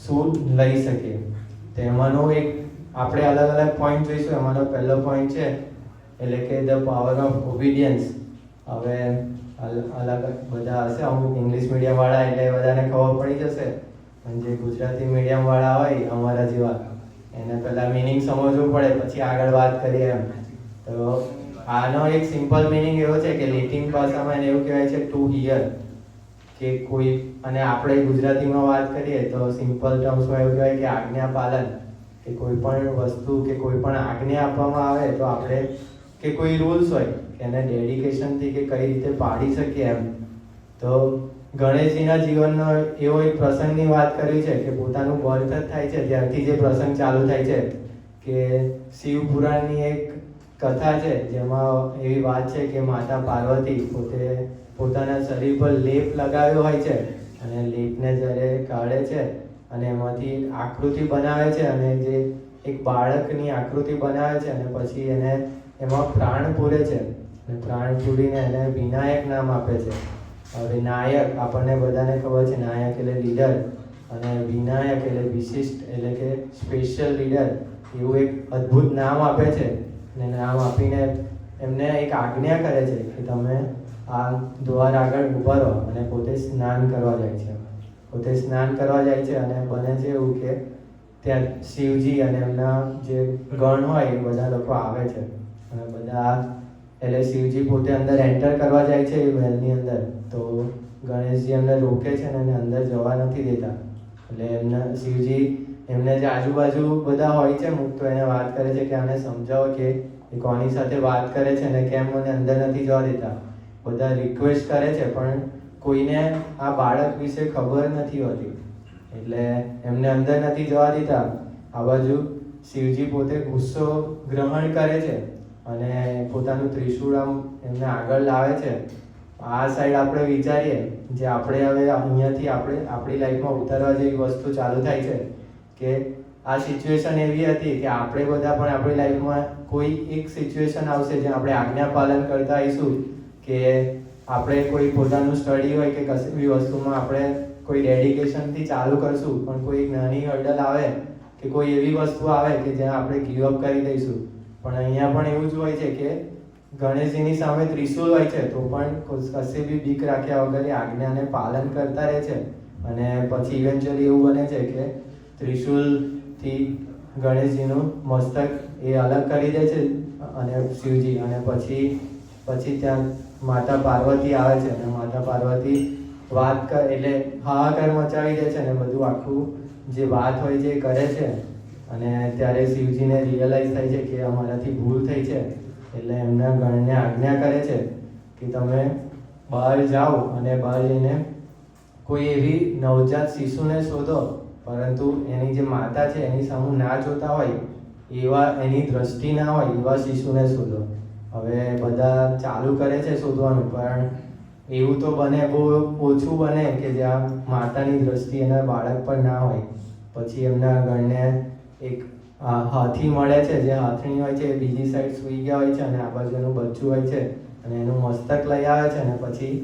શું લઈ શકીએ. તો એમાંનો એક આપણે અલગ અલગ પોઈન્ટ જોઈશું. એમાંનો પહેલો પોઈન્ટ છે એટલે કે ધ પાવર ઓફ ઓબિડિયન્સ. હવે અલગ બધા હશે, અમુક ઇંગ્લિશ મીડિયમવાળા એટલે બધાને ખબર પડી જશે, પણ જે ગુજરાતી મીડિયમવાળા હોય અમારા જેવા એને પહેલાં મિનિંગ સમજવું પડે, પછી આગળ વાત કરીએ એમ. તો આનો એક સિમ્પલ મિનિંગ એવો છે કે લેટિન ભાષામાં એને એવું કહેવાય છે ટુ હિયર, કે કોઈ, અને આપણે ગુજરાતીમાં વાત કરીએ તો સિમ્પલ ટર્મ્સમાં એવું કહેવાય કે આજ્ઞા પાલન. કે કોઈ પણ વસ્તુ કે કોઈ પણ આજ્ઞા આપવામાં આવે તો આપણે, કે કોઈ રૂલ્સ હોય એને ડેડિકેશનથી કે કઈ રીતે પાડી શકીએ એમ. તો ગણેશજીના જીવનનો એવો એક પ્રસંગની વાત કરી છે કે પોતાનું બર્થ જ થાય છે ત્યારથી જે પ્રસંગ ચાલુ થાય છે કે શિવ પુરાણની એક કથા છે જેમાં એવી વાત છે કે માતા પાર્વતી પોતે પોતાના શરીર પર લેપ લગાવ્યો હોય છે, અને લેપને જ્યારે કાઢે છે અને એમાંથી આકૃતિ બનાવે છે, અને જે એક બાળકની આકૃતિ બનાવે છે, અને પછી એને એમાં પ્રાણ પૂરે છે, અને પ્રાણ પૂરીને એને વિનાયક નામ આપે છે. હવે નાયક આપણને બધાને ખબર છે, નાયક એટલે લીડર, અને વિનાયક એટલે વિશિષ્ટ એટલે કે સ્પેશિયલ લીડર. એવું એક અદ્ભુત નામ આપે છે, અને નામ આપીને એમને એક આજ્ઞા કરે છે કે તમે આ દ્વાર આગળ ઊભા રહો, અને પોતે સ્નાન કરવા જાય છે. પોતે સ્નાન કરવા જાય છે અને બને છે એવું કે ત્યાં શિવજી અને એમના જે ગણ હોય એ બધા લોકો આવે છે, અને બધા એટલે શિવજી પોતે અંદર એન્ટર કરવા જાય છે એ મહેલની અંદર. તો ગણેશજી એમને રોકે છે અને એને અંદર જવા નથી દેતા. એટલે એમના શિવજી એમને જે આજુબાજુ બધા હોય છે મુક્તો, એને વાત કરે છે કે આને સમજાવો કે એ કોની સાથે વાત કરે છે અને કેમ મને અંદર નથી જવા દેતા. બધા રિક્વેસ્ટ કરે છે પણ કોઈને આ બાળક વિશે ખબર નથી હોતી, એટલે એમને અંદર નથી જવા દેતા. આ બાજુ શિવજી પોતે ગુસ્સો ગ્રહણ કરે છે અને પોતાનું ત્રિશૂળ આમ એમને આગળ લાવે છે. આ સાઈડ આપણે વિચારીએ, જે આપણે હવે અહીંયાથી આપણે આપણી લાઈફમાં ઉતારવા જેવી વસ્તુ ચાલુ થાય છે કે આ સિચ્યુએશન એવી હતી કે આપણે બધા પણ આપણી લાઈફમાં કોઈ એક સિચ્યુએશન આવશે જ્યાં આપણે આજ્ઞા પાલન કરતા આવીશું, કે આપણે કોઈ પોતાનું સ્ટડી હોય કે કશી બી વસ્તુમાં આપણે કોઈ ડેડિકેશનથી ચાલુ કરશું, પણ કોઈ એક નાની હર્ડલ આવે કે કોઈ એવી વસ્તુ આવે કે જ્યાં આપણે ગીવ અપ કરી દઈશું. પણ અહીંયા પણ એવું જ હોય છે કે ગણેશજીની સામે ત્રિશૂળ હોય છે તો પણ કશે બી બીક રાખ્યા વગર આજ્ઞાને પાલન કરતા રહે છે, અને પછી ઇવેન્ચ્યુઅલી એવું બને છે કે ત્રિશૂલથી ગણેશજીનું મસ્તક એ અલગ કરી દે છે અને શિવજી, અને પછી ત્યાં માતા પાર્વતી આવે છે, અને માતા પાર્વતી વાત કરે એટલે હાહાકાર મચાવી દે છે, અને બધું આખું જે વાત હોય છે એ કરે છે. અને ત્યારે શિવજીને રિયલાઇઝ થાય છે કે અમારાથી ભૂલ થઈ છે, એટલે એમના ગણને આજ્ઞા કરે છે કે તમે બહાર જાઓ અને બહાર જઈને કોઈ એવી નવજાત શિશુને શોધો, પરંતુ એની જે માતા છે એની સામે ના જોતા હોય એવા, એની દ્રષ્ટિ ના હોય એવા શિશુને શોધો. હવે બધા ચાલુ કરે છે શોધવાનું, પણ એવું તો બને બહુ ઓછું બને કે જ્યાં માતાની દ્રષ્ટિ એના બાળક પર ના હોય. પછી એમના ગણને એક હાથી મળે છે, જે હાથણી હોય છે એ બીજી સાઈડ સૂઈ ગયા હોય છે, અને આ બાજુ એનું બચ્ચું હોય છે, અને એનું મસ્તક લઈ આવે છે, અને પછી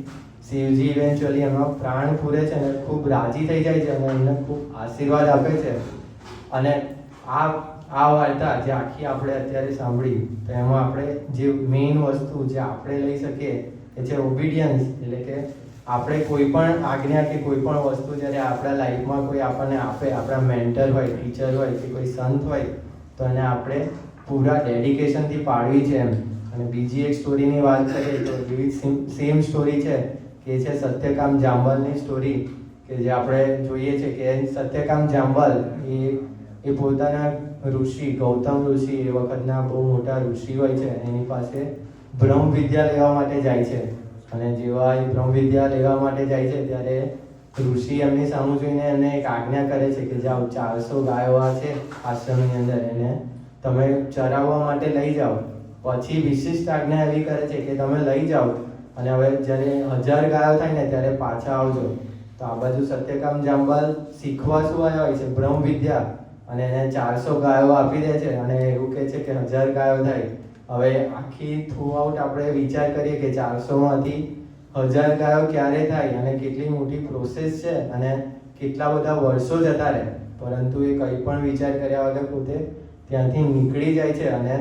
શિવજી ઇવેન્ચ્યુઅલી એમાં પ્રાણ પૂરે છે અને ખૂબ રાજી થઈ જાય છે અને એમને ખૂબ આશીર્વાદ આપે છે. અને આ વાર્તા જે આખી આપણે અત્યારે સાંભળી, તો એમાં આપણે જે મેઇન વસ્તુ જે આપણે લઈ શકીએ એ છે ઓબિડિયન્સ. એટલે કે આપણે કોઈ પણ આજ્ઞા કે કોઈ પણ વસ્તુ જ્યારે આપણા લાઈફમાં કોઈ આપણને આપે, આપણા મેન્ટર હોય, ટીચર હોય કે કોઈ સંત હોય, તો એને આપણે પૂરા ડેડિકેશનથી પાડવી છે એમ. અને બીજી એક સ્ટોરીની વાત કરીએ તો એવી સેમ સ્ટોરી છે કે છે સત્યકામ જાંબલની સ્ટોરી, કે જે આપણે જોઈએ છે કે સત્યકામ જાંબલ એ પોતાના ઋષિ ગૌતમ ઋષિ એ વખતના બહુ મોટા ઋષિ હોય છે, એની પાસે બ્રહ્મ વિદ્યા લેવા માટે જાય છે. અને જેવા એ બ્રહ્મ વિદ્યા લેવા માટે જાય છે ત્યારે ઋષિ એમની સામું જોઈને એને એક આજ્ઞા કરે છે કે જાઓ 400 ગાયો છે આશ્રમની અંદર, એને તમે ચરાવવા માટે લઈ જાઓ. પછી વિશિષ્ટ આજ્ઞા એવી કરે છે કે તમે લઈ જાઓ અને હવે જ્યારે 1000 ગાયો થાય ને ત્યારે પાછા આવજો. તો આ બાજુ સત્યકામ જાંબલ શીખવા શું આવ્યા હોય છે? બ્રહ્મ વિદ્યા. અને એને 400 ગાયો આપી દે છે અને એવું કહે છે કે 1000 ગાયો થાય. હવે આખી થ્રુ આઉટ આપણે વિચાર કરીએ કે 400માંથી 1000 ગાયો ક્યારે થાય અને કેટલી મોટી પ્રોસેસ છે અને કેટલા બધા વર્ષો જતા રહે. પરંતુ એ કંઈ પણ વિચાર કર્યા વગર પોતે ત્યાંથી નીકળી જાય છે અને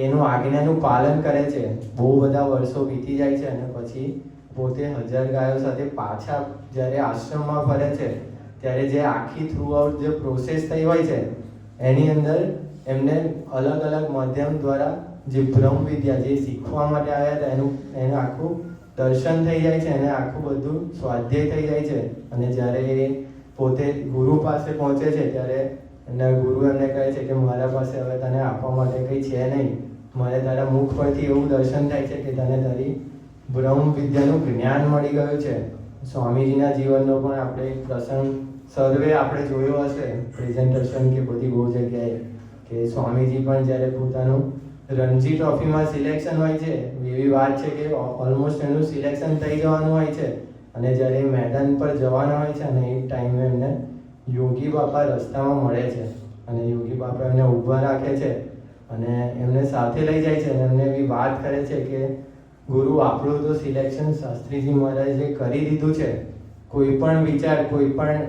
એનું આજ્ઞાનું પાલન કરે છે. બહુ બધા વર્ષો વીતી જાય છે અને પછી પોતે 1000 ગાયો સાથે પાછા જ્યારે આશ્રમમાં ફરે છે ત્યારે જે આખી થ્રુઆઉટ જે પ્રોસેસ થઈ હોય છે એની અંદર એમને અલગ અલગ માધ્યમ દ્વારા જે બ્રહ્મ વિદ્યા જે શીખવા માટે આવ્યા હતા એનું આખું દર્શન થઈ જાય છે અને આખું બધું સ્વાધ્યાય થઈ જાય છે. અને જ્યારે એ પોતે ગુરુ પાસે પહોંચે છે ત્યારે એના ગુરુ એમને કહે છે કે મારા પાસે હવે તને આપવા માટે કંઈ છે નહીં, મારે તારા મુખ પરથી એવું દર્શન થાય છે કે તને તારી બ્રહ્મ વિદ્યાનું જ્ઞાન મળી ગયું છે. સ્વામીજીના જીવનનો પણ આપણે એક પ્રસંગ સર્વે આપણે જોયો હશે, પ્રેઝન્ટેશન કે બધી બહુ જગ્યાએ, કે સ્વામીજી પણ જ્યારે પોતાનું રણજી ટ્રોફીમાં સિલેક્શન હોય છે, એવી વાત છે કે ઓલમોસ્ટ એનું સિલેક્શન થઈ જવાનું હોય છે અને જ્યારે મેદાન પર જવાના હોય છે અને એ ટાઈમે એમને યોગી બાપા રસ્તામાં મળે છે અને યોગી બાપા એમને ઊભા રાખે છે અને એમને સાથે લઈ જાય છે અને એમને એવી વાત કરે છે કે ગુરુ, આપણું તો સિલેક્શન શાસ્ત્રીજી મહારાજે કરી દીધું છે. કોઈ પણ વિચાર, કોઈ પણ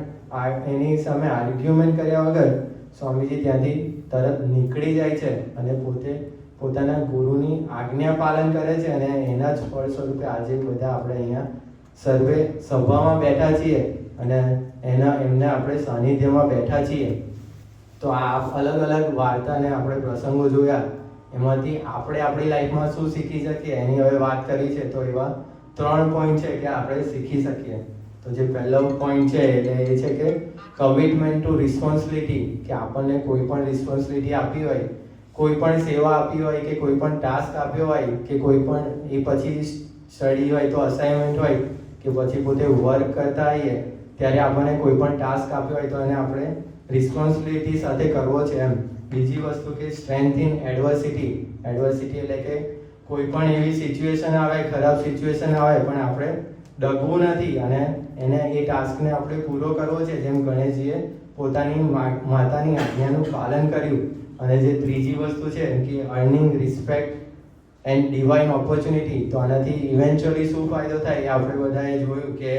એની સામે આર્ગ્યુમેન્ટ કર્યા વગર સ્વામીજી ત્યાંથી તરત નીકળી જાય છે અને પોતે પોતાના ગુરુની આજ્ઞા પાલન કરે છે અને એના જ ફળ સ્વરૂપે આજે બધા આપણે અહીંયા સર્વે સભામાં બેઠા છીએ અને એમને આપણે સાનિધ્યમાં બેઠા છીએ. તો આ અલગ અલગ વાર્તાને આપણે પ્રસંગો જોયા, એમાંથી આપણે આપણી લાઈફમાં શું શીખી શકીએ એની હવે વાત કરી છે. તો એવા 3 પોઈન્ટ છે કે આપણે શીખી શકીએ. તો જે પહેલો પોઈન્ટ છે એટલે એ છે કે કમિટમેન્ટ ટુ રિસ્પોન્સિબિલિટી, કે આપણને કોઈ પણ રિસ્પોન્સિબિલિટી આપી હોય, કોઈ પણ સેવા આપી હોય કે કોઈ પણ ટાસ્ક આપ્યો હોય કે કોઈ પણ એ પછી સ્ટડી હોય તો અસાઇનમેન્ટ હોય કે પછી પોતે વર્ક કરતા હોઈએ ત્યારે આપણને કોઈ પણ ટાસ્ક આપ્યો હોય તો એને આપણે રિસ્પોન્સિબિલિટી સાથે કરવો છે એમ. બીજી વસ્તુ કે સ્ટ્રેન્થ ઇન એડવર્સિટી. એડવર્સિટી એટલે કે કોઈ પણ એવી સિચ્યુએશન આવે, ખરાબ સિચ્યુએશન આવે, પણ આપણે ડગવું નથી અને એને એ ટાસ્કને આપણે પૂરો કરવો છે, જેમ ગણેશજીએ પોતાની માતાની આજ્ઞાનું પાલન કર્યું. અને જે ત્રીજી વસ્તુ છે કે earning respect and divine opportunity. તો આનાથી ઇવેન્ચ્યુઅલી શું ફાયદો થાય એ આપણે બધાએ જોયું કે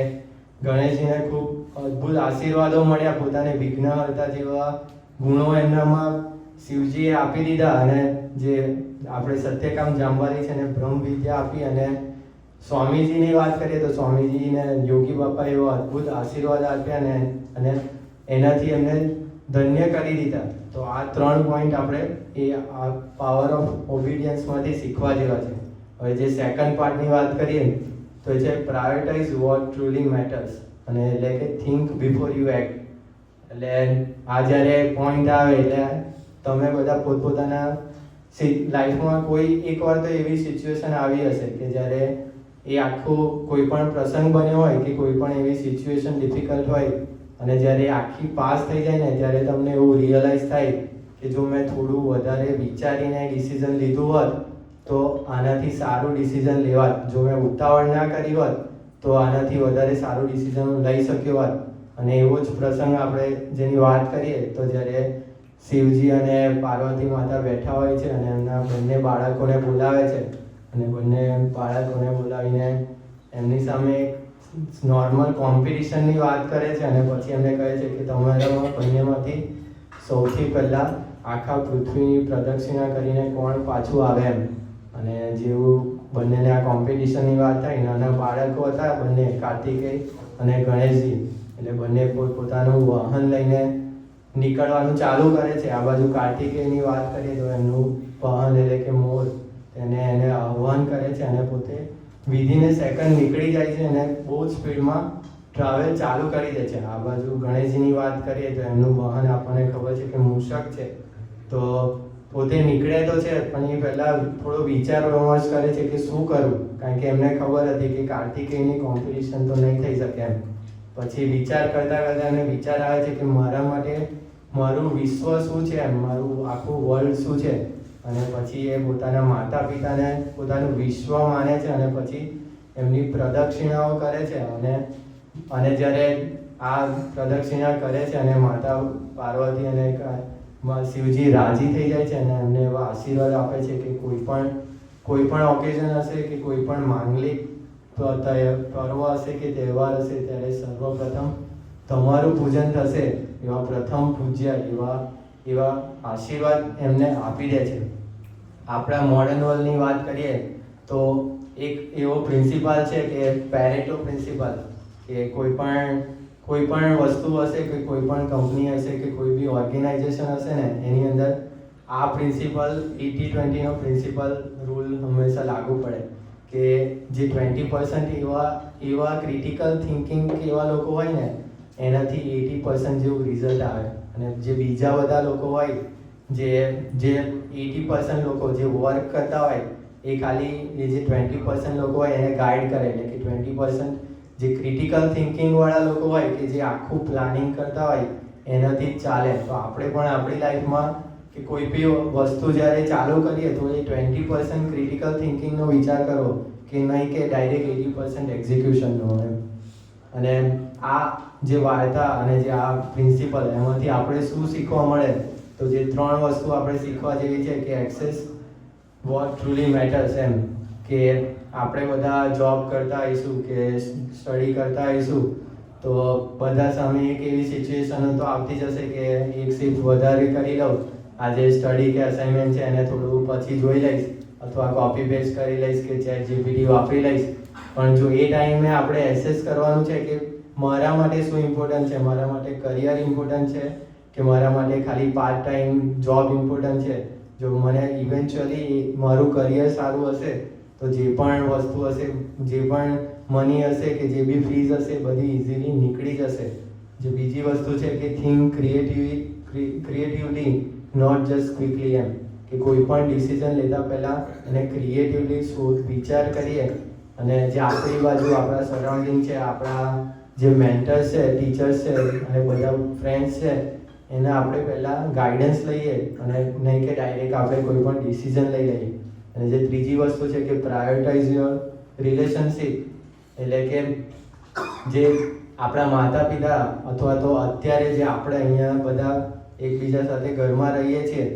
ગણેશજીને ખૂબ અદ્ભુત આશીર્વાદો મળ્યા, પોતાને વિઘ્નહર્તા જેવા ગુણો એમનામાં શિવજીએ આપી દીધા અને જે આપણે સત્યકામ જાંબાલી છે એને બ્રહ્મ વિદ્યા આપી. અને સ્વામીજીની વાત કરીએ તો સ્વામીજીને યોગી બાપા એવો અદ્ભુત આશીર્વાદ આપ્યા અને એનાથી એમને ધન્ય કરી દીધા. તો આ 3 પોઈન્ટ આપણે એ આ પાવર ઓફ ઓબિડિયન્સમાંથી શીખવા જેવા છે. હવે જે સેકન્ડ પાર્ટની વાત કરીએ તો એ છે પ્રાયોરિટાઇઝ વોટ ટ્રુલી મેટર્સ, અને એટલે કે થિંક બિફોર યુ એક્ટ. એટલે આ જ્યારે પોઈન્ટ આવે એટલે તમે બધા પોતપોતાના લાઈફમાં કોઈ એકવાર તો એવી સિચ્યુએશન આવી હશે કે જ્યારે એ આખું કોઈ પણ પ્રસંગ બન્યો હોય કે કોઈ પણ એવી સિચ્યુએશન ડિફિકલ્ટ હોય અને જ્યારે આખી પાસ થઈ જાય ને ત્યારે તમને એવું રિયલાઇઝ થાય કે જો મેં થોડું વધારે વિચારીને ડિસિઝન લીધું હોત તો આનાથી સારું ડિસિઝન લેવાત, જો મેં ઉતાવળ ના કરી હોત તો આનાથી વધારે સારું ડિસિઝન લઈ શક્યો હોત. અને એવો જ પ્રસંગ આપણે જેની વાત કરીએ તો જ્યારે શિવજી અને પાર્વતી માતા બેઠા હોય છે અને એમના બંને બાળકોને બોલાવે છે અને બંને બાળકોને બોલાવીને એમની સામે નોર્મલ કોમ્પિટિશનની વાત કરે છે અને પછી એમને કહે છે કે તમારા બંનેમાંથી સૌથી પહેલાં આખા પૃથ્વીની પ્રદક્ષિણા કરીને કોણ પાછું આવે એમ. અને જેવું બંનેને આ કોમ્પિટિશનની વાત થાય, નાના બાળકો હતા બંને, કાર્તિકેય અને ગણેશજી, એટલે બંને પોતાનું વાહન લઈને નીકળવાનું ચાલુ કરે છે. આ બાજુ કાર્તિકેયની વાત કરીએ તો એમનું વાહન એટલે કે મોર એને આહ્વાન કરે છે અને પોતે વિધિને સેકન્ડ નીકળી જાય છે અને બહુ જ સ્પીડમાં ટ્રાવેલ ચાલુ કરી દે છે. આ બાજુ ગણેશજીની વાત કરીએ તો એમનું વાહન આપણને ખબર છે કે મૂષક છે, તો પોતે નીકળે તો છે પણ એ પહેલાં થોડો વિચાર વિમર્શ કરે છે કે શું કરું, કારણ કે એમને ખબર હતી કે કાર્તિકેયની કોમ્પિટિશન તો નહીં થઈ શકે એમ. પછી વિચાર કરતાં કરતાં એમને વિચાર આવે છે કે મારા માટે મારું વિશ્વ શું છે એમ, મારું આખું વર્લ્ડ શું છે. અને પછી એ પોતાના માતા પિતાને પોતાનું વિશ્વ માને છે અને પછી એમની પ્રદક્ષિણાઓ કરે છે. અને જ્યારે આ પ્રદક્ષિણા કરે છે અને માતા પાર્વતી અને શિવજી રાજી થઈ જાય છે અને એમને એવા આશીર્વાદ આપે છે કે કોઈ પણ ઓકેઝન હશે કે કોઈ પણ માંગલિક પર્વ હશે કે તહેવાર હશે ત્યારે સર્વપ્રથમ તમારું પૂજન થશે એવા પ્રથમ પૂજ્ય એવા આશીર્વાદ એમને આપી દે છે. આપણા મોડર્ન વર્લ્ડની વાત કરીએ તો એક એવો પ્રિન્સિપાલ છે કે પેરેટો પ્રિન્સિપાલ, કે કોઈ પણ વસ્તુ હશે કે કોઈ પણ કંપની હશે કે કોઈ બી ઓર્ગેનાઇઝેશન હશે ને એની અંદર આ પ્રિન્સિપલ 80-20નો પ્રિન્સિપલ રૂલ હંમેશા લાગુ પડે કે જે 20% એવા ક્રિટિકલ થિંકિંગ કે એવા લોકો હોય ને એનાથી 80% જેવું રિઝલ્ટ આવે, અને જે બીજા બધા લોકો હોય જે 80% લોકો જે વર્ક કરતા હોય એ ખાલી એ જે 20% લોકો હોય એને ગાઈડ કરે, એટલે કે 20% જે ક્રિટિકલ થિંકિંગ વાળા લોકો હોય કે જે આખું પ્લાનિંગ કરતા હોય એનાથી જ ચાલે. તો આપણે પણ આપણી લાઈફમાં કે કોઈ બી વસ્તુ જ્યારે ચાલુ કરીએ તો એ 20% ક્રિટિકલ થિંકિંગનો વિચાર કરો કે નહીં કે ડાયરેક્ટ 80% એક્ઝિક્યુશનનો એમ. અને આ જે વાર્તા અને જે આ પ્રિન્સિપલ એમાંથી આપણે શું શીખવા મળે, તો જે 3 વસ્તુ આપણે શીખવા જેવી છે કે એક્સેસ વોટ ટ્રુલી મેટર્સ એમ, કે આપણે બધા જોબ કરતા આવીશું કે સ્ટડી કરતા આવીશું તો બધા સામે એક એવી સિચ્યુએશન તો આવતી જશે કે એક શિફ્ટ વધારે કરી લઉં, આજે સ્ટડી કે અસાઇનમેન્ટ છે એને થોડું પછી જોઈ લઈશ અથવા કોપી પેસ્ટ કરી લઈશ કે ચેટ જીપીટી વાપરી લઈશ. પણ જો એ ટાઈમે આપણે એસેસ કરવાનું છે કે મારા માટે શું ઇમ્પોર્ટન્ટ છે, મારા માટે કરિયર ઇમ્પોર્ટન્ટ છે કે મારા માટે ખાલી પાર્ટ ટાઈમ જોબ ઇમ્પોર્ટન્ટ છે. જો મને ઇવેન્ચ્યુઅલી મારું કરિયર સારું હશે તો જે પણ વસ્તુ હશે, જે પણ મની હશે કે જે બી ફીઝ હશે બધી ઇઝીલી નીકળી જશે. જે બીજી વસ્તુ છે કે think creatively not just quickly એમ, કે કોઈ પણ ડિસિઝન લેતા પહેલાં એને ક્રિએટિવલી વિચાર કરીએ, અને જે આપણી બાજુ આપણા સરાઉન્ડિંગ છે, આપણા જે મેન્ટર્સ છે, ટીચર્સ છે અને બધા ફ્રેન્ડ્સ છે એને આપણે પહેલાં ગાઈડન્સ લઈએ અને નહીં કે ડાયરેક્ટ આપણે કોઈ પણ ડિસિઝન લઈ લઈએ. અને જે ત્રીજી વસ્તુ છે કે પ્રાયોરિટાઇઝ યોર રિલેશનશિપ, એટલે કે જે આપણા માતા પિતા અથવા તો અત્યારે જે આપણે અહીંયા બધા એકબીજા સાથે ઘરમાં રહીએ છીએ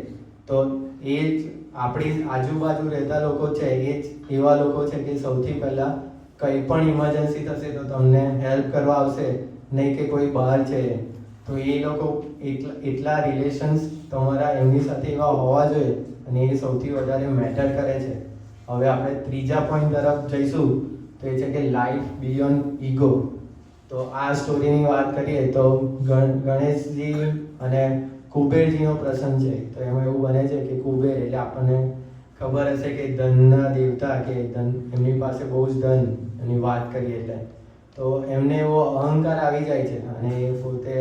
તો એ જ આપણી આજુબાજુ રહેતા લોકો છે, એ જ એવા લોકો છે કે સૌથી પહેલાં કંઈ પણ ઇમરજન્સી થશે તો તમને હેલ્પ કરવા આવશે, નહીં કે કોઈ બહાર છે. તો એ લોકો એટલા રિલેશન્સ તમારા એમની સાથે એવા હોવા જોઈએ, અને એ સૌથી વધારે મેટર કરે છે. હવે આપણે ત્રીજા પોઈન્ટ તરફ જઈશું તો એ છે કે લાઈફ બિયોન્ડ ઈગો. તો આ સ્ટોરીની વાત કરીએ તો ગણેશજી અને કુબેરજીનો પ્રસંગ છે. તો એમાં એવું બને છે કે કુબેર એટલે આપણને ખબર હશે કે ધનના દેવતા, કે એમની પાસે બહુ જ ધન, એની વાત કરીએ એટલે તો એમને એવો અહંકાર આવી જાય છે અને એ પોતે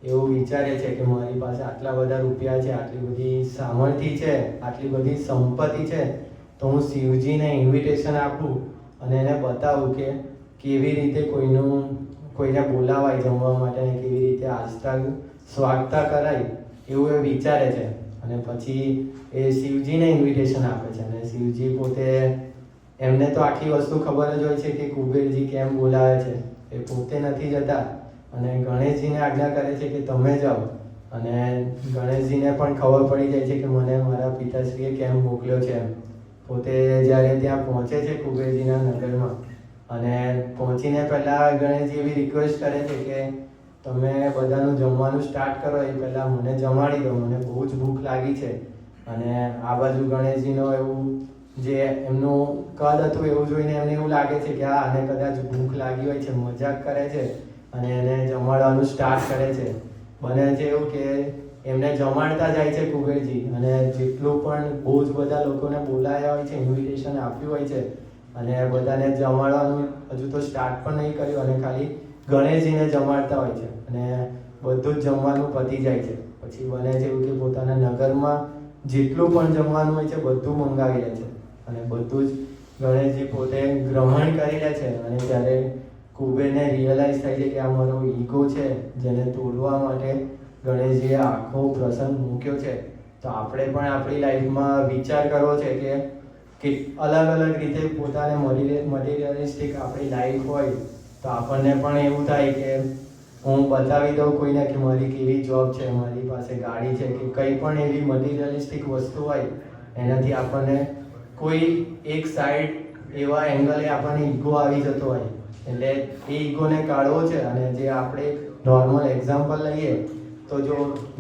એવું વિચારે છે કે મારી પાસે આટલા બધા રૂપિયા છે, આટલી બધી સામર્થ્ય છે, આટલી બધી સંપત્તિ છે, તો હું શિવજીને ઇન્વિટેશન આપું અને એને બતાવું કે કેવી રીતે કોઈને બોલાવાય જમવા માટે અને કેવી રીતે આજતા સ્વાગતા કરાય, એવું એ વિચારે છે. અને પછી એ શિવજીને ઇન્વિટેશન આપે છે અને શિવજી પોતે એમને તો આખી વસ્તુ ખબર જ હોય છે કે કુબેરજી કેમ બોલાવે છે, એ પોતે નથી જતા અને ગણેશજીને આજ્ઞા કરે છે કે તમે જાઓ. અને ગણેશજીને પણ ખબર પડી જાય છે કે મને મારા પિતાશ્રીએ કેમ મોકલ્યો છે. પોતે જ્યારે ત્યાં પહોંચે છે કુબેરજીના નગરમાં અને પહોંચીને પહેલાં ગણેશજી એવી રિક્વેસ્ટ કરે છે કે તમે બધાનું જમવાનું સ્ટાર્ટ કરો એ પહેલાં મને જમાડી દો, મને બહુ જ ભૂખ લાગી છે. અને આ બાજુ ગણેશજીનો એવું જે એમનું કદ હતું એવું જોઈને એમને એવું લાગે છે કે આને કદાચ ભૂખ લાગી હોય છે, મજાક કરે છે અને એને જમાડવાનું સ્ટાર્ટ કરે છે. બને છે એવું કે એમને જમાડતા જાય છે કુબેરજી, અને જેટલું પણ બહુ જ બધા લોકોને બોલાયા હોય છે, ઇન્વિટેશન આપ્યું હોય છે અને બધાને જમાડવાનું હજુ તો સ્ટાર્ટ પણ નહીં કર્યું અને ખાલી ગણેશજીને જમાડતા હોય છે અને બધું જ જમવાનું પતી જાય છે. પછી બને છે એવું કે પોતાના નગરમાં જેટલું પણ જમવાનું હોય છે બધું મંગાવી લે છે અને બધું જ ગણેશજી પોતે ગ્રહણ કરી લે છે. અને ત્યારે કુબેરને રિયલાઇઝ થાય છે કે આ મારો ઈગો છે જેને તોડવા માટે ગણેશજીએ આખો પ્રસંગ મૂક્યો છે. તો આપણે પણ આપણી લાઈફમાં વિચાર કરવો છે કે અલગ અલગ રીતે પોતાને મટીરિયલિસ્ટિક આપણી લાઈફ હોય તો આપણને પણ એવું થાય કે હું બતાવી દઉં કોઈને કે મારી કેવી જોબ છે, મારી પાસે ગાડી છે કે કંઈ પણ એવી મટીરિયલિસ્ટિક વસ્તુ હોય એનાથી આપણને કોઈ એક સાઈડ એવા એંગલે આપણને ઈગો આવી જતો હોય. એટલે એ ઈગોને કાઢવો છે. અને જે આપણે નોર્મલ એક્ઝામ્પલ લઈએ તો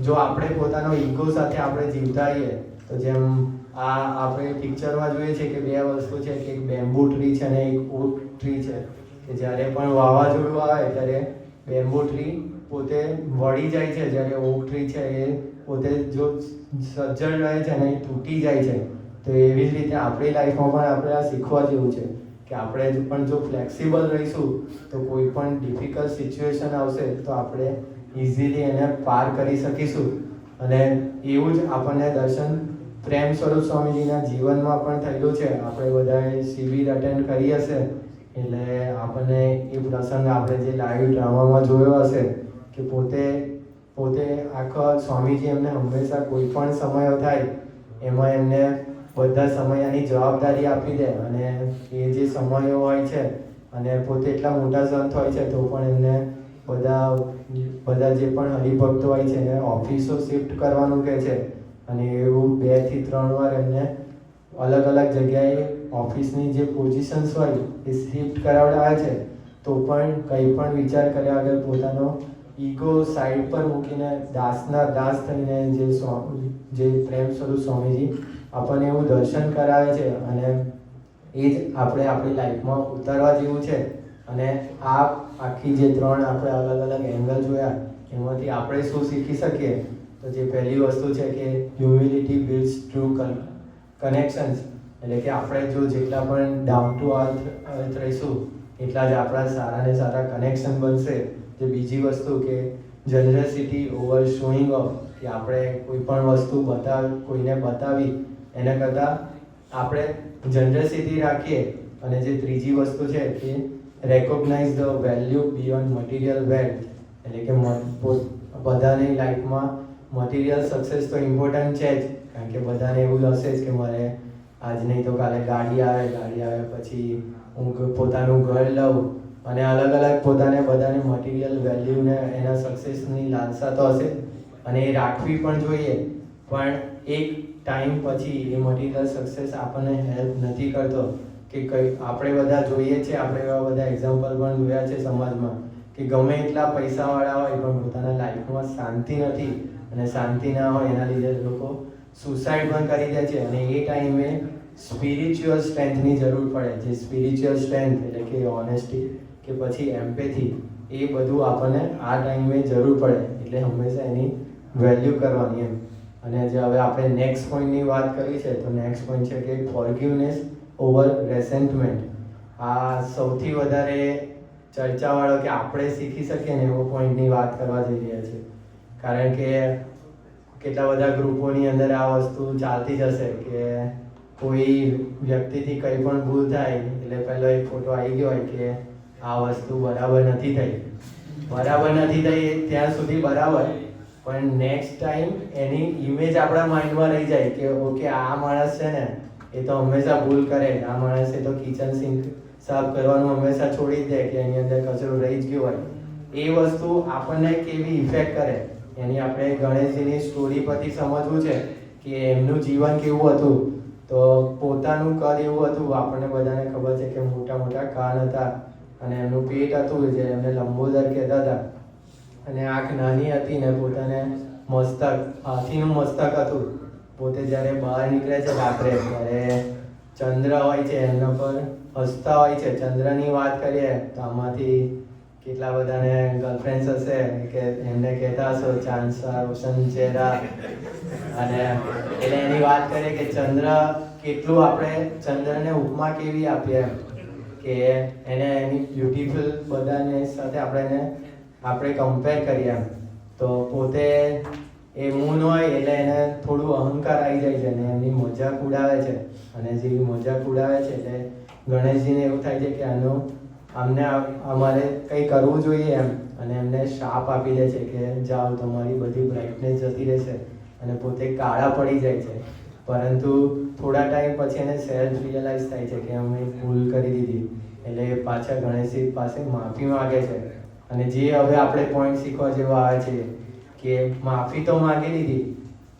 જો આપણે પોતાનો ઈગો સાથે આપણે જીવતા રહીએ તો જેમ આપણે પિક્ચરમાં જોઈએ છે કે બે વસ્તુ છે કે એક બેમ્બુ ટ્રી છે અને એક ઓક ટ્રી છે કે જ્યારે પણ વાવાઝોડું આવે ત્યારે બેમ્બુ ટ્રી પોતે વળી જાય છે, જ્યારે ઓક ટ્રી છે એ પોતે જો સજ્જડ રહે છે અને એ તૂટી જાય છે. તો એવી જ રીતે આપણી લાઈફમાં પણ આપણે આ શીખવા જેવું છે કે આપણે પણ જો ફ્લેક્સિબલ રહીશું તો કોઈ પણ ડિફિકલ્ટ સિચ્યુએશન આવશે તો આપણે ઇઝીલી એને પાર કરી શકીશું. અને એવું જ આપણને દર્શન પ્રેમ સ્વરૂપ સ્વામીજીના જીવનમાં પણ થયેલું છે. આપણે બધાએ શિબિર અટેન્ડ કરી હશે એટલે આપણને એ પ્રસંગ આપણે જે લાઈવ ડ્રામામાં જોયો હશે કે પોતે આખા સ્વામીજી એમને હંમેશા કોઈ પણ સમયો થાય એમાં એમને બધા સમયની જવાબદારી આપી દે અને એ જે સમયો હોય છે અને પોતે એટલા મોટા સંત હોય છે તો પણ એમને બધા જે પણ હરિભક્તો હોય છે એને ઓફિસો શિફ્ટ કરવાનું કહે છે અને એવું 2 થી 3 વાર એમને અલગ અલગ જગ્યાએ ઓફિસની જે પોઝિશન્સ હોય એ શિફ્ટ કરાવડાવે છે. તો પણ કંઈ પણ વિચાર કર્યા વગર પોતાનો ઈગો સાઈડ પર મૂકીને દાસના દાસ થઈને જે પ્રેમ સ્વરૂપ સ્વામીજી આપણને એવું દર્શન કરાવે છે અને એ જ આપણે આપણી લાઈફમાં ઉતારવા જેવું છે. અને આ આખી જે 3 આપણે અલગ અલગ એંગલ જોયા એમાંથી આપણે શું શીખી શકીએ તો જે પહેલી વસ્તુ છે કે હ્યુમિલિટી બિલ્ડ્સ ટ્રુ કનેક્શન્સ, એટલે કે આપણે જો જેટલા પણ ડાઉન ટુ અર્થ રહીશું એટલા જ આપણા સારા ને સારા કનેક્શન બનશે. જે બીજી વસ્તુ કે જનરસિટી ઓવર શોઈંગ ઓફ, કે આપણે કોઈ પણ વસ્તુ કોઈને બતાવી એના કરતાં આપણે જનરસિટી રાખીએ. અને જે ત્રીજી વસ્તુ છે કે recognise the value beyond material wealth, એટલે કે બધાની લાઈફમાં મટીરિયલ સક્સેસ તો ઇમ્પોર્ટન્ટ છે જ, કારણ કે બધાને એવું હશે જ કે મારે આજ નહીં તો કાલે ગાડી આવે પછી હું પોતાનું ઘર લઉં અને અલગ અલગ બધાને મટીરિયલ વેલ્યુને એના સક્સેસની લાલસા તો હશે અને એ રાખવી પણ જોઈએ. પણ એક ટાઈમ પછી એ મટીરિયલ સક્સેસ આપણને હેલ્પ નથી કરતો. કે આપણે બધા જોઈએ છે, આપણે એવા બધા એક્ઝામ્પલ પણ જોયા છે સમાજમાં કે ગમે એટલા પૈસાવાળા હોય પણ પોતાના લાઈફમાં શાંતિ નથી અને શાંતિ ના હોય એના લીધે લોકો સુસાઇડ પણ કરી દે છે. અને એ ટાઈમે સ્પિરિચ્યુઅલ સ્ટ્રેન્થની જરૂર પડે. જે સ્પિરિચ્યુઅલ સ્ટ્રેન્થ એટલે કે ઓનેસ્ટી કે પછી એમ્પેથી, એ બધું આપણને આ ટાઈમે જરૂર પડે. એટલે હંમેશા એની વેલ્યુ કરવાની એમ. અને જે હવે આપણે નેક્સ્ટ પોઈન્ટની વાત કરી છે તો નેક્સ્ટ પોઈન્ટ છે કે ફોરગિવનેસ ઓવર રેસેન્ટમેન્ટ. આ સૌથી વધારે ચર્ચાવાળો કે આપણે શીખી શકીએ ને એવો પોઈન્ટની વાત કરવા જઈ રહ્યા છે. કારણ કે કેટલા બધા ગ્રુપોની અંદર આ વસ્તુ ચાલતી જ હશે કે કોઈ વ્યક્તિથી કંઈ પણ ભૂલ થાય એટલે પહેલો એક ફોટો આવી ગયો હોય કે આ વસ્તુ બરાબર નથી થઈ ત્યાં સુધી બરાબર, પણ નેક્સ્ટ ટાઈમ એની ઇમેજ આપણા માઇન્ડમાં રહી જાય કે ઓકે આ માણસ છે ને એ તો હંમેશા ભૂલ કરે, આ માણસે તો કિચન સિંક સાફ કરવાનું હંમેશા છોડી જ દે કે એની અંદર કચરો રહી જ ગયો હોય. એ વસ્તુ આપણને કેવી ઇફેક્ટ કરે એની આપણે ગણેશજીની સ્ટોરી પરથી સમજવું છે કે એમનું જીવન કેવું હતું. તો પોતાનું કદ એવું હતું, આપણને બધાને ખબર છે કે મોટા મોટા કાન હતા અને એમનું પેટ હતું જે એમને લંબોદર કહેતા હતા અને આંખ નાની હતી ને પોતાને હાથીનું મસ્તક હતું. પોતે જ્યારે બહાર નીકળે છે રાત્રે ત્યારે ચંદ્ર હોય છે એમના પર હસતા હોય છે. ચંદ્રની વાત કરીએ તો આમાંથી કેટલા બધાને ગર્લફ્રેન્ડ્સ હશે કે એમને કહેતા હશો ચાંદસા રોશન ચહેરા, અને એટલે એની વાત કરીએ કે ચંદ્ર કેટલું આપણે ચંદ્રને ઉપમા કેવી આપીએ કે એને એની બ્યુટીફુલ બધાને સાથે આપણે કમ્પેર કરીએ. તો પોતે એ મૂન હોય એટલે એને થોડું અહંકાર આવી જાય છે અને એમની મજાક ઉડાવે છે. અને જે મજાક ઉડાવે છે એટલે ગણેશજીને એવું થાય છે કે અમારે કંઈ કરવું જોઈએ એમ, અને એમને શાપ આપી દે છે કે જાઓ તમારી બધી બ્રાઇટનેસ જતી રહેશે અને પોતે કાળા પડી જાય છે. પરંતુ થોડા ટાઈમ પછી એને સેલ્ફ રિયલાઇઝ થાય છે કે અમે ભૂલ કરી દીધી, એટલે પાછા ગણેશજી પાસે માફી માગે છે. અને જે હવે આપણે પોઈન્ટ શીખવા જેવો આવે છે કે માફી તો માગી લીધી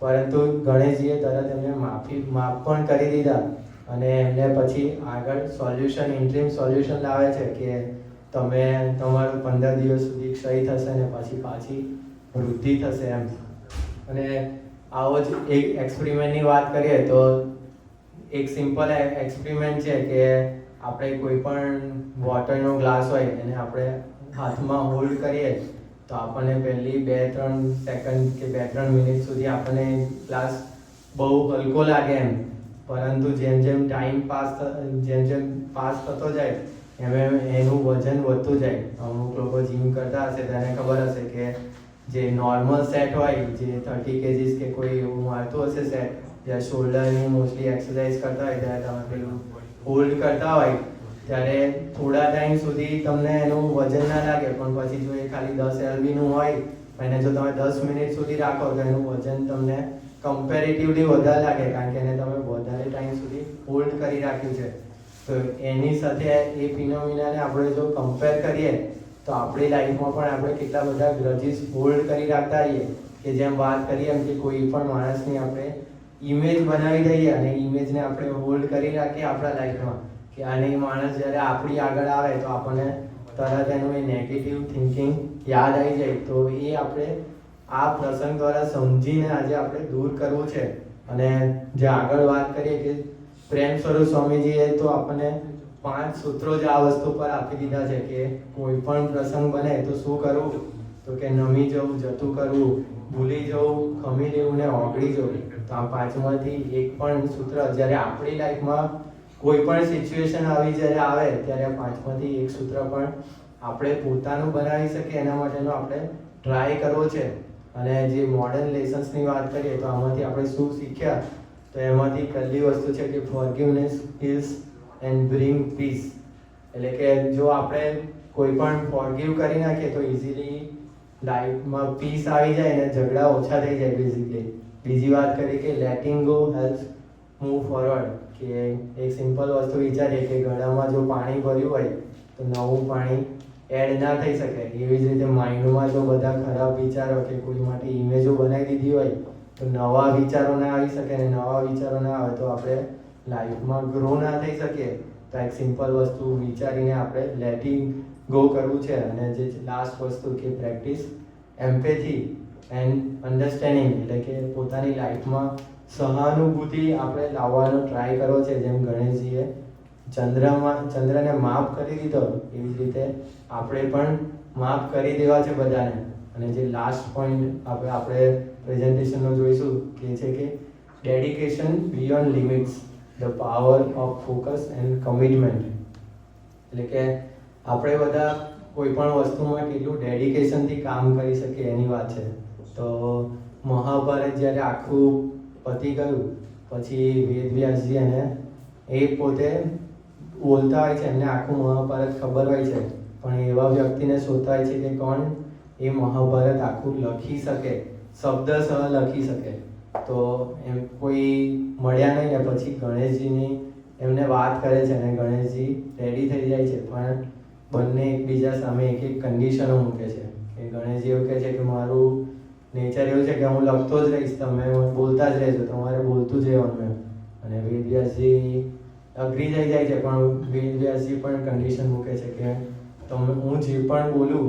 પરંતુ ગણેશજીએ તરત એમને માફ પણ કરી દીધા અને એમને પછી આગળ ઇન્ટ્રીમ સોલ્યુશન લાવે છે કે તમે તમારું 15 દિવસ સુધી ક્ષય થશે ને પછી વૃદ્ધિ થશે એમ. અને આવો જ એક એક્સપેરિમેન્ટની વાત કરીએ તો એક સિમ્પલ એક્સપેરિમેન્ટ છે કે આપણે કોઈ પણ વોટરનો ગ્લાસ હોય એને આપણે હાથમાં હોલ્ડ કરીએ તો આપણને પહેલી 2-3 સેકન્ડ કે 2-3 મિનિટ સુધી આપણને ગ્લાસ બહુ હલકો લાગે એમ, પરંતુ જેમ જેમ ટાઈમ પાસ થતો જાય એમ એનું વજન વધતું જાય. અમુક લોકો જીમ કરતા હશે તેને ખબર હશે કે જે નોર્મલ સેટ હોય, જે 30 kgs કે કોઈ એવું મારતું હશે સેટ, જ્યાં શોલ્ડરની મોસ્ટલી એક્સરસાઇઝ કરતા હોય ત્યારે તમે પેલું હોલ્ડ કરતા હોય ત્યારે થોડા ટાઈમ સુધી તમને એનું વજન ના લાગે, પણ પછી જો એ ખાલી 10 lbનું હોય એને જો તમે 10 મિનિટ સુધી રાખો તો એનું વજન તમને કમ્પેરેટિવલી વધારે લાગે, કારણ કે એને તમે વધારે ટાઈમ સુધી હોલ્ડ કરી રાખ્યું છે. તો એની સાથે એ ફિનોમિનાને આપણે જો કમ્પેર કરીએ તો આપણી લાઈફમાં પણ આપણે કેટલા બધા ગ્રજીસ હોલ્ડ કરી રાખતા હોઈએ કે જેમ વાત કરીએ એમ કે કોઈ પણ માણસની આપણે ઇમેજ બનાવી દઈએ અને ઇમેજને આપણે હોલ્ડ કરી રાખીએ આપણા લાઈફમાં કે આને માણસ જ્યારે આપણી આગળ આવે તો આપણને તરત એનું એ નેગેટિવ થિંકિંગ યાદ આવી જાય. તો એ આપણે આ પ્રસંગ દ્વારા સમજીને આજે આપણે દૂર કરવું છે. અને જે આગળ વાત કરીએ કે પ્રેમ સ્વરૂપ સ્વામીજીએ તો આપણને 5 સૂત્રો જ આ વસ્તુ પર આપી દીધા છે કે કોઈ પણ પ્રસંગ બને તો શું કરવું, તો કે નમી જવું, જતું કરવું, ભૂલી જવું, ખમી લેવું ને ઓગળી જવું. તો આ 5માંથી એક પણ સૂત્ર જ્યારે આપણી લાઈફમાં કોઈ પણ સિચ્યુએશન આવી જ્યારે આવે ત્યારે આ 5માંથી એક સૂત્ર પણ આપણે પોતાનું બનાવી શકીએ એના માટેનો આપણે ટ્રાય કરવો છે. અને જે મોડર્ન લેસન્સની વાત કરીએ તો આમાંથી આપણે શું શીખ્યા, તો એમાંથી પહેલી વસ્તુ છે કે forgiveness heals and bring peace. એટલે કે જો આપણે કોઈ પણ ફોરગિવ કરી નાખીએ તો ઇઝીલી લાઈફમાં પીસ આવી જાય અને ઝઘડા ઓછા થઈ જાય બેઝિકલી. બીજી વાત કરીએ કે letting go helps move forward, કે એક સિમ્પલ વસ્તુ વિચારીએ કે ગળામાં જો પાણી ભર્યું હોય તો નવું પાણી એડ ના થઈ શકે. એવી જ રીતે માઇન્ડમાં જો બધા ખરાબ વિચારો કે કોઈ માટે ઇમેજો બનાવી દીધી હોય તો નવા વિચારો ના આવી શકે, અને નવા વિચારો ના આવે તો આપણે લાઈફમાં ગ્રો ના થઈ શકીએ. તો એક સિમ્પલ વસ્તુ વિચારીને આપણે લેટિંગ ગો કરવું છે. અને જે લાસ્ટ વસ્તુ કે પ્રેક્ટિસ એમ્પેથી એન્ડ અન્ડરસ્ટેન્ડિંગ, એટલે કે પોતાની લાઈફમાં સહાનુભૂતિ આપણે લાવવાનો ટ્રાય કરવો છે. જેમ ગણેશજીએ ચંદ્રને માફ કરી દીધો એવી જ રીતે આપણે પણ માફ કરી દેવા છે બધાને. અને જે લાસ્ટ પોઈન્ટ આપણે પ્રેઝન્ટેશનનો જોઈશું કે છે કે dedication beyond limits, the power of focus and commitment. એટલે કે આપણે બધા કોઈ પણ વસ્તુમાં કેટલું ડેડિકેશનથી કામ કરી શકીએ એની વાત છે. તો મહાભારત જ્યારે આખું પતી ગયું પછી વેદવ્યાસજી અને એ પોતે બોલતા હોય છે, એમને આખું મહાભારત ખબર હોય છે, પણ એવા વ્યક્તિને શોધતા હોય છે કે કોણ એ મહાભારત આખું લખી શકે, શબ્દસહ લખી શકે. તો એમ કોઈ મળ્યા નહીં ને પછી ગણેશજીની એમને વાત કરે છે અને ગણેશજી રેડી થઈ જાય છે, પણ બંને એકબીજા સામે એક એક કન્ડિશનો મૂકે છે. કે ગણેશજી એવું કહે છે કે મારું નેચર એવું છે કે હું લખતો જ રહીશ, તમે બોલતા જ રહેજો, તમારે બોલતું જ રહેવાનું એમ. અને વેદવ્યાસજી અગ્રી થઈ જાય છે, પણ વેદવ્યાસજી પણ કન્ડિશન મૂકે છે કે હું જે પણ બોલું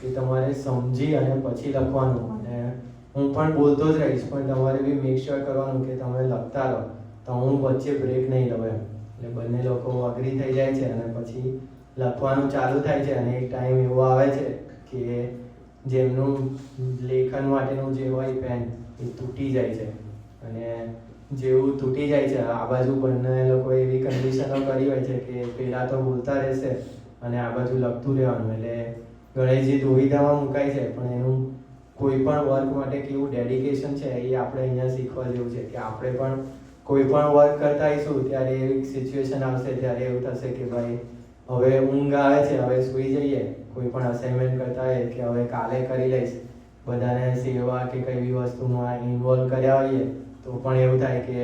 એ તમારે સમજી અને પછી લખવાનું, અને હું પણ બોલતો જ રહીશ, પણ તમારે બી મેક શ્યોર કરવાનું કે તમે લખતા રહો, તો હું વચ્ચે બ્રેક નહીં લઉં એમ. એટલે બંને લોકો અગ્રી થઈ જાય છે અને પછી લખવાનું ચાલુ થાય છે. અને એક ટાઈમ એવો આવે છે કે જેમનું લેખન માટેનું જે હોય પેન એ તૂટી જાય છે. અને જેવું તૂટી જાય છે, આ બાજુ બંને લોકો એવી કન્ડિશનો કરી હોય છે કે પહેલાં તો બોલતા રહેશે અને આ બાજુ લખતું રહેવાનું. એટલે ગણેશજી દુવિધામાં મુકાય છે, પણ એનું કોઈ પણ વર્ક માટે કેવું ડેડિકેશન છે એ આપણે અહીંયા શીખવા જેવું છે. કે આપણે પણ કોઈ પણ વર્ક કરતા આવીશું ત્યારે એવી સિચ્યુએશન આવશે ત્યારે એવું થશે કે ભાઈ હવે ઊંઘ આવે છે, હવે સૂઈ જઈએ. કોઈ પણ અસાઇનમેન્ટ કરતા હોય કે હવે કાલે કરી લઈશ, બધાને સેવા કે કઈ બી વસ્તુમાં ઇન્વોલ્વ કર્યા હોઈએ તો પણ એવું થાય કે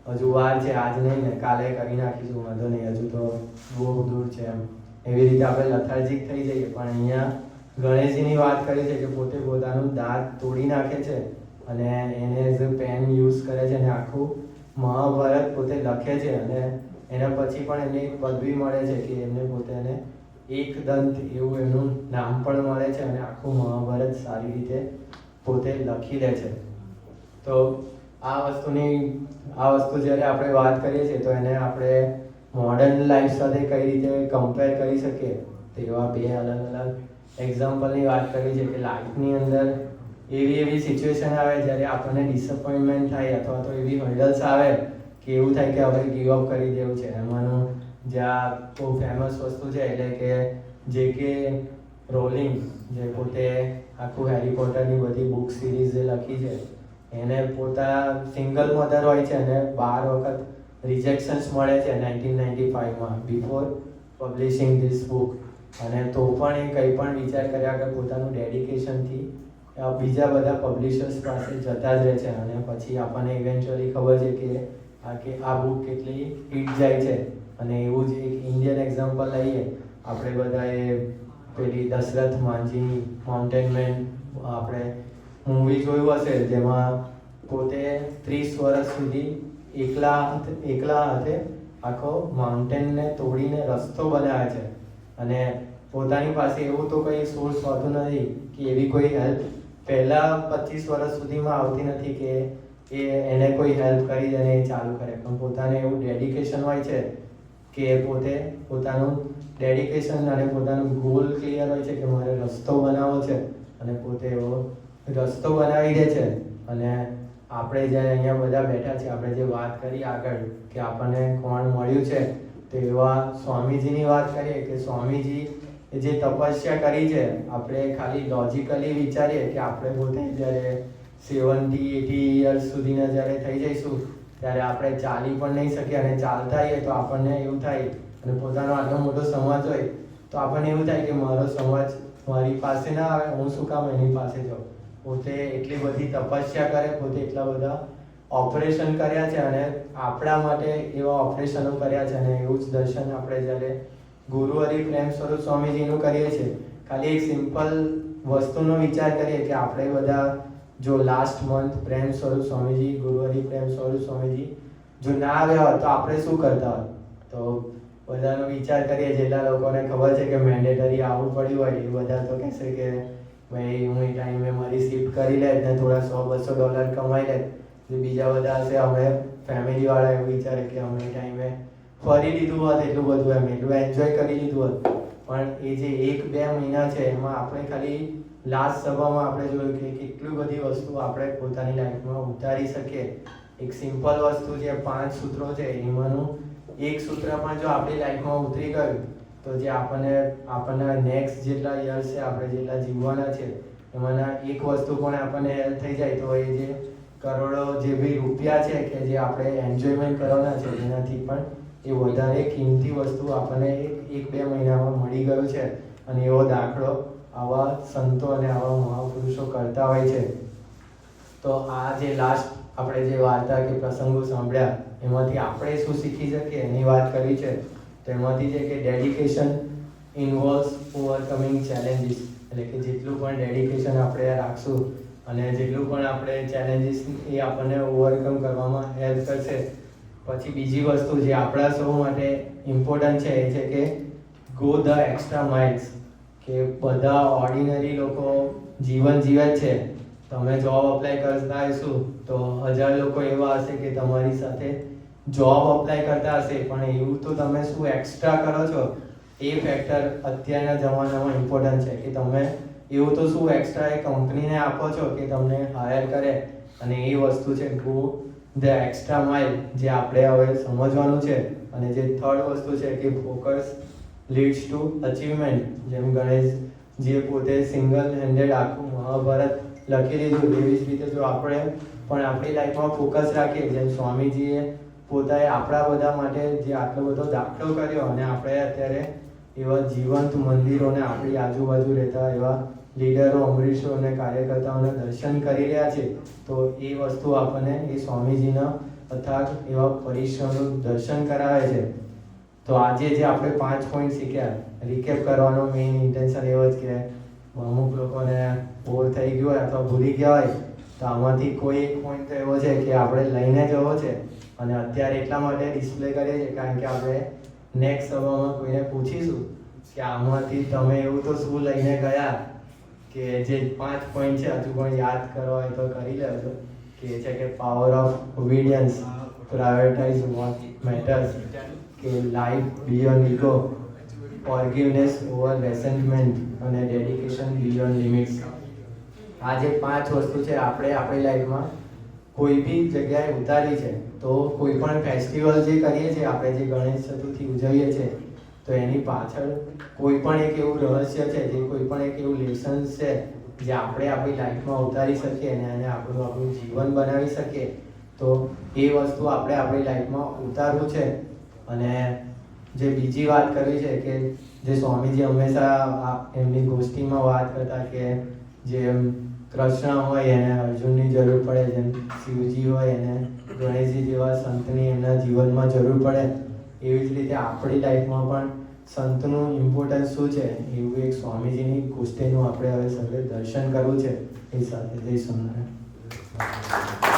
હજુ વાર છે, આજ નહીં ને કાલે કરી નાખીશું, વાંધો નહીં, હજુ તો બહુ દૂર છે એમ. એવી રીતે આપણે લથાર્જિક થઈ જઈએ. પણ અહીંયા ગણેશજીની વાત કરી છે કે પોતે પોતાનું દાંત તોડી નાખે છે અને એને એઝ અ પેન યુઝ કરે છે અને આખું મહાભારત પોતે લખે છે. અને એના પછી પણ એમને એક પદવી મળે છે કે એમને પોતે એને એક દંત એવું એનું નામ પણ મળે છે અને આખું મહાભારત સારી રીતે પોતે લખી લે છે. તો આ વસ્તુ જ્યારે આપણે વાત કરીએ છીએ તો એને આપણે મોડર્ન લાઈફ સાથે કઈ રીતે કમ્પેર કરી શકીએ તેવા બે અલગ અલગ એક્ઝામ્પલની વાત કરી છે કે લાઈફની અંદર એવી સિચ્યુએશન આવે જ્યારે આપણને ડિસઅપોઇન્ટમેન્ટ થાય અથવા તો એવી હર્ડલ્સ આવે કે એવું થાય કે હવે ગીવ અપ કરી દેવું છે. એમાંનું જ્યાં બહુ ફેમસ વસ્તુ છે એટલે કે જે.કે. રોલિંગ જે પોતે આખું હેરી પોટરની બધી બુક સિરીઝ જે લખી છે એને પોતા સિંગલ મધર હોય છે અને 12 વખત રિજેક્શન્સ મળે છે 1995માં બિફોર પબ્લિશિંગ ધીસ બુક. અને તો પણ એ કંઈ પણ વિચાર કર્યા વગર પોતાનું ડેડિકેશનથી બીજા બધા પબ્લિશર્સ પાસે જતા જ રહે છે અને પછી આપણને ઇવેન્ચ્યુઅલી ખબર છે કે આ બુક કેટલી હિટ જાય છે. અને એવું જ એક ઇન્ડિયન એક્ઝામ્પલ લઈએ આપણે બધાએ પેલી દશરથ માંઝીની માઉન્ટેન મેન આપણે મૂવી જોયું હશે જેમાં પોતે 30 વર્ષ સુધી એકલા હાથે આખો માઉન્ટેનને તોડીને રસ્તો બનાવે છે અને પોતાની પાસે એવું તો કંઈ સોર્સ હોતું નથી કે એવી કોઈ હેલ્પ પહેલાં 25 વર્ષ સુધીમાં આવતી નથી કે એને કોઈ હેલ્પ કરી અને એ ચાલુ કરે. પણ પોતાને એવું ડેડિકેશન હોય છે કે પોતે પોતાનું ડેડિકેશન અને પોતાનું ગોલ ક્લિયર હોય છે કે મારે રસ્તો બનાવવો છે અને પોતે એવો રસ્તો બનાવી દે છે. અને આપણે જ્યારે અહીંયા બધા બેઠા છીએ આપણે જે વાત કરી આગળ કે આપણને કોણ મળ્યું છે તો એવા સ્વામીજીની વાત કરીએ કે સ્વામીજી જે તપસ્યા કરી છે આપણે ખાલી લોજિકલી વિચારીએ કે આપણે પોતે જ્યારે 70-80 યર્સ સુધીના જ્યારે થઈ જઈશું ત્યારે આપણે ચાલી પણ નહીં શકીએ અને ચાલતા હોઈએ તો આપણને એવું થાય અને પોતાનો આટલો મોટો સમાજ હોય તો આપણને એવું થાય કે મારો સમાજ મારી પાસે ના આવે, હું શું કામ એની પાસે જાઉં. પોતે એટલી બધી તપસ્યા કરે, પોતે એટલા બધા ઓપરેશન કર્યા છે અને આપણા માટે એવા ઓપરેશનો કર્યા છે અને એવું જ દર્શન આપણે જ્યારે ગુરુહરિ પ્રેમ સ્વરૂપ સ્વામીજીનું કરીએ છીએ. ખાલી એક સિમ્પલ વસ્તુનો વિચાર કરીએ કે આપણે બધા જો લાસ્ટ મંથ પ્રેમ સ્વરૂપ સ્વામીજી ગુરુહરિ પ્રેમ સ્વરૂપ સ્વામીજી જો ના આવ્યા હોત તો આપણે શું કરતા હોત. તો બધાનો વિચાર કરીએ. જેટલા લોકોને ખબર છે કે મેન્ડેટરી આવવું પડ્યું હોય એ બધા તો કહેશે કે ભાઈ હું એ ટાઈમે મારી શિફ્ટ કરી લે ને થોડા $100-200 કમાઈ લે. બીજા બધા હશે અમે ફેમિલીવાળા એવું વિચારે કે અમે એ ટાઈમે ફરી લીધું હોત એટલું બધું એટલું એન્જોય કરી લીધું હોત. પણ એ જે 1-2 મહિના છે એમાં આપણે ખાલી લાસ્ટ સભામાં આપણે જોયું કે કેટલી બધી વસ્તુ આપણે પોતાની લાઈફમાં ઉતારી શકીએ. એક સિમ્પલ વસ્તુ જે 5 સૂત્રો છે એમાંનું એક સૂત્ર પણ જો આપણી લાઈફમાં ઉતરી ગયું તો જે આપણને નેક્સ્ટ જેટલા યર્સ છે આપણે જેટલા જીવવાના છે એમાંના એક વસ્તુ પણ આપણને હેલ્પ થઈ જાય તો એ જે કરોડો જે બી રૂપિયા છે કે જે આપણે એન્જોયમેન્ટ કરવાના છે એનાથી પણ એ વધારે કિંમતી વસ્તુ આપણને 1-2 મહિનામાં મળી ગયું છે. અને એવો દાખલો આવા સંતો અને આવા મહાપુરુષો કરતા હોય છે. તો આ જે લાસ્ટ આપણે જે વાર્તા કે પ્રસંગો સાંભળ્યા એમાંથી આપણે શું શીખી શકીએ એની વાત કરી છે. તો એમાંથી છે કે ડેડિકેશન ઇન્વોલ્વ્સ ઓવરકમિંગ ચેલેન્જીસ. એટલે કે જેટલું પણ ડેડિકેશન આપણે રાખશું અને જેટલું પણ આપણે ચેલેન્જીસ એ આપણને ઓવરકમ કરવામાં હેલ્પ કરશે. પછી બીજી વસ્તુ જે આપણા સૌ માટે ઇમ્પોર્ટન્ટ છે એ છે કે ગો ધ એક્સ્ટ્રા માઇલ્સ. કે બધા ઓર્ડિનરી લોકો જીવન જીવે છે. તમે જોબ અપ્લાય કરતા હશો તો 1000 લોકો એવા હશે કે તમારી સાથે જોબ અપ્લાય કરતા હશે પણ એવું તો તમે શું એક્સ્ટ્રા કરો છો એ ફેક્ટર અત્યારના જમાનામાં ઇમ્પોર્ટન્ટ છે કે તમે એવું તો શું એક્સ્ટ્રા એ કંપનીને આપો છો કે તમને હાયર કરે. અને એ વસ્તુ છે ગો ધ એક્સ્ટ્રા માઇલ જે આપણે હવે સમજવાનું છે. અને જે થર્ડ વસ્તુ છે કે ફોકસ લીડ્સ ટુ અચીવમેન્ટ. જેમ ગણેશજીએ પોતે સિંગલ હેન્ડેડ આખું મહાભારત લખી દીધું એવી જ રીતે જો આપણે પણ આપણી લાઈફમાં ફોકસ રાખીએ જેમ સ્વામીજીએ પોતાએ આપણા બધા માટે જે આટલો બધો દાખલો કર્યો અને આપણે અત્યારે એવા જીવંત મંદિરોને આપણી આજુબાજુ રહેતા એવા લીડરો અમરીશો અને કાર્યકર્તાઓને દર્શન કરી રહ્યા છે. તો એ વસ્તુ આપણને એ સ્વામીજીના અથાગ એવા પરિશ્રમનું દર્શન કરાવે છે. તો આજે જે આપણે 5 પોઈન્ટ શીખ્યા રિકેપ કરવાનો મેઇન ઇન્ટેન્શન એવો જ કે અમુક લોકોને બોર થઈ ગયું હોય અથવા ભૂલી ગયા હોય તો આમાંથી કોઈ એક પોઈન્ટ તો એવો છે કે આપણે લઈને જવો છે. અને અત્યારે એટલા માટે ડિસ્પ્લે કરીએ છીએ કારણ કે આપણે નેક્સ્ટ સભામાં કોઈને પૂછીશું કે આમાંથી તમે એવું તો શું લઈને ગયા કે જે 5 પોઈન્ટ છે હજુ પણ યાદ કરવા હોય તો કરી લેજો. કે છે કે power of obedience, prioritise what matters, કે life beyond ego, forgiveness over resentment અને ડેડિકેશન બિયોન્ડ લિમિટ્સ. આ જે 5 વસ્તુ છે આપણે આપણી લાઈફમાં કોઈ બી જગ્યાએ ઉતારી છે. તો કોઈ પણ ફેસ્ટિવલ જે કરીએ છીએ આપણે, જે ગણેશ ચતુર્થી ઉજવીએ છીએ, તો એની પાછળ કોઈ પણ એક એવું રહસ્ય છે, જે કોઈ પણ એક એવું લેસન્સ છે જે આપણે આપણી લાઈફમાં ઉતારી શકીએ અને એને આપણું જીવન બનાવી શકીએ. તો એ વસ્તુ આપણે આપણી લાઈફમાં ઉતારવું છે. અને જે બીજી વાત કરવી છે કે જે સ્વામીજી હંમેશા એમની ગોષ્ઠીમાં વાત કરતા કે જેમ કૃષ્ણ હોય એને અર્જુનની જરૂર પડે, જેમ શિવજી હોય એને ગણેશજી જેવા સંતની એમના જીવનમાં જરૂર પડે, એવી જ રીતે આપણી લાઈફમાં પણ સંતનું ઇમ્પોર્ટન્સ શું છે એવું એક સ્વામીજીની ગોષ્ઠીનું આપણે હવે સર્વે દર્શન કરવું છે. એ સાથે જય સ્વામિનારાયણ.